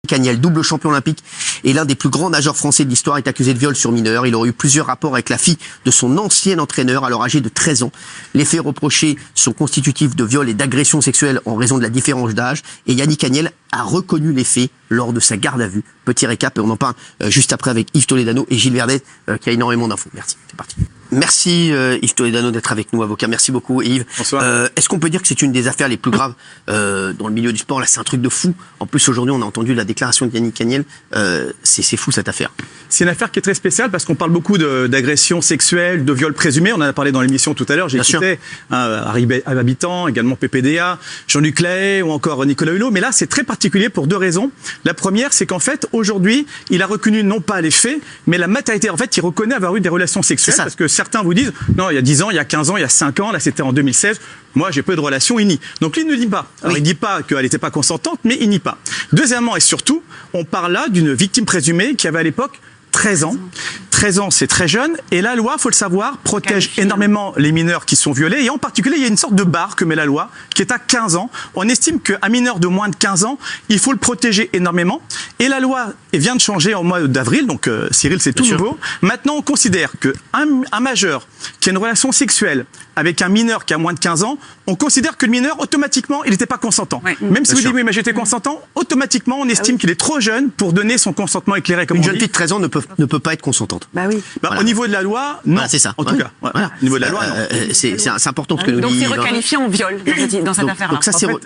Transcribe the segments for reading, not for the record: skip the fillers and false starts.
Caniel, double champion olympique et l'un des plus grands nageurs français de l'histoire, est accusé de viol sur mineur. Il aurait eu plusieurs rapports avec la fille de son ancien entraîneur, alors âgé de 13 ans. Les faits reprochés sont constitutifs de viol et d'agression sexuelle en raison de la différence d'âge. Et Yannick Caniel a reconnu les faits lors de sa garde à vue. Petit récap, et on en parle juste après avec Yves Toledano et Gilles Verdet, qui a énormément d'infos. Merci, c'est parti. Merci Yves Toledano d'être avec nous, avocat. Merci beaucoup Yves. Bonsoir. Est-ce qu'on peut dire que c'est une des affaires les plus graves dans le milieu du sport? Là, c'est un truc de fou. En plus, aujourd'hui, on a entendu la déclaration de Yannick Caniel. C'est fou cette affaire. C'est une affaire qui est très spéciale parce qu'on parle beaucoup d'agressions sexuelles, de viols présumés. On en a parlé dans l'émission tout à l'heure. J'ai cité Harry Habitant, également PPDA, Jean-Luc Lahaye ou encore Nicolas Hulot. Mais là, c'est très particulier pour deux raisons. La première, c'est qu'en fait, aujourd'hui, il a reconnu non pas les faits, mais la matérialité. En fait, il reconnaît avoir eu des relations sexuelles parce que certains vous disent non, il y a 10 ans, il y a 15 ans, il y a 5 ans, là c'était en 2016. Moi, j'ai pas eu de relation, il nie. Donc lui, il ne dit pas. Alors, il dit pas qu'elle n'était pas consentante, mais il nie pas. Deuxièmement, et surtout, on parle là d'une victime présumée qui avait à l'époque 13 ans. 13 ans, c'est très jeune. Et la loi, faut le savoir, protège énormément les mineurs qui sont violés. Et en particulier, il y a une sorte de barre que met la loi, qui est à 15 ans. On estime qu'un mineur de moins de 15 ans, il faut le protéger énormément. Et la loi vient de changer en mois d'avril. Donc, Cyril, c'est tout nouveau. Maintenant, on considère qu'un majeur qui a une relation sexuelle avec un mineur qui a moins de 15 ans, on considère que le mineur, automatiquement, il n'était pas consentant. Même si vous dites, oui, mais j'étais consentant, automatiquement, on estime qu'il est trop jeune pour donner son consentement éclairé. Comme une jeune fille de 13 ans ne peut pas être consentante. Bah oui. Au niveau de la loi, non. Voilà, c'est ça. En tout cas, au niveau de la loi, non. C'est important ce que nous dit. Donc c'est requalifié en viol dans cette affaire-là.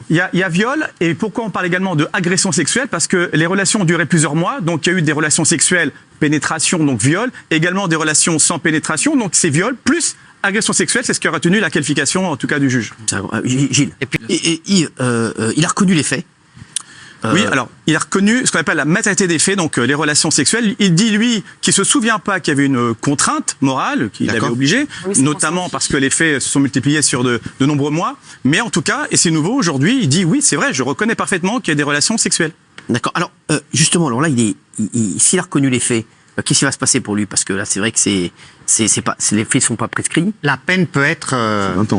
Il y a viol, et pourquoi on parle également de agression sexuelle? Parce que les relations ont duré plusieurs mois, donc il y a eu des relations sexuelles, pénétration, donc viol, également des relations sans pénétration, donc c'est viol, plus agression sexuelle, c'est ce qui aura retenu la qualification, en tout cas, du juge. Gilles. Et Yves, il a reconnu les faits. Oui, alors, il a reconnu ce qu'on appelle la matérialité des faits, donc les relations sexuelles. Il dit, lui, qu'il se souvient pas qu'il y avait une contrainte morale qui l'avait obligé, notamment parce que les faits se sont multipliés sur de nombreux mois. Mais en tout cas, et c'est nouveau aujourd'hui, il dit, oui, c'est vrai, je reconnais parfaitement qu'il y a des relations sexuelles. D'accord. Alors, justement, alors là, s'il a reconnu les faits, qu'est-ce qui va se passer pour lui? Parce que là, c'est vrai que les faits ne sont pas prescrits. La peine peut être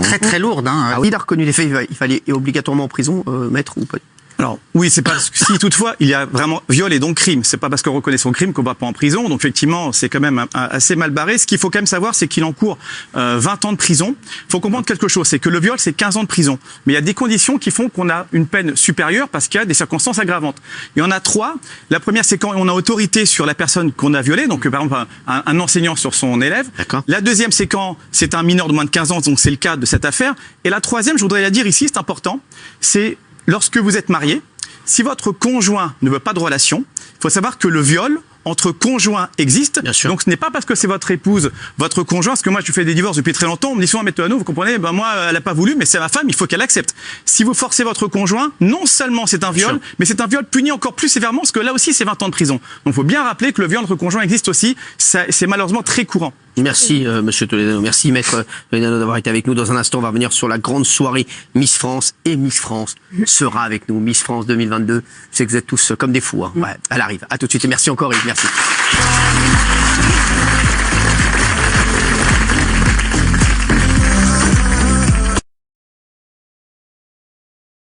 très très lourde. Hein. Il a reconnu les faits, il fallait obligatoirement en prison, maître ou pas? Alors, oui, c'est parce que si toutefois il y a vraiment viol et donc crime, c'est pas parce qu'on reconnaît son crime qu'on va pas en prison. Donc effectivement, c'est quand même assez mal barré. Ce qu'il faut quand même savoir, c'est qu'il encourt 20 ans de prison. Il faut comprendre quelque chose, c'est que le viol, c'est 15 ans de prison. Mais il y a des conditions qui font qu'on a une peine supérieure parce qu'il y a des circonstances aggravantes. Il y en a 3. La première, c'est quand on a autorité sur la personne qu'on a violée, donc par exemple un enseignant sur son élève. La deuxième, c'est quand c'est un mineur de moins de 15 ans, donc c'est le cas de cette affaire. Et la troisième, je voudrais la dire ici, c'est important, c'est lorsque vous êtes marié, si votre conjoint ne veut pas de relation, il faut savoir que le viol entre conjoints existe. Donc ce n'est pas parce que c'est votre épouse, votre conjoint, parce que moi je fais des divorces depuis très longtemps, on me dit souvent, Maître Toledano, vous comprenez, moi elle n'a pas voulu, mais c'est ma femme, il faut qu'elle accepte. Si vous forcez votre conjoint, non seulement c'est un viol, mais c'est un viol puni encore plus sévèrement, parce que là aussi c'est 20 ans de prison. Donc il faut bien rappeler que le viol entre conjoints existe aussi, c'est malheureusement très courant. Merci Monsieur Toledano, merci Maître Toledano d'avoir été avec nous. Dans un instant, on va revenir sur la grande soirée Miss France, et Miss France sera avec nous, Miss France 2022. Je sais que vous êtes tous comme des fous, hein. Ouais, elle arrive. À tout de suite et merci encore Yves, merci.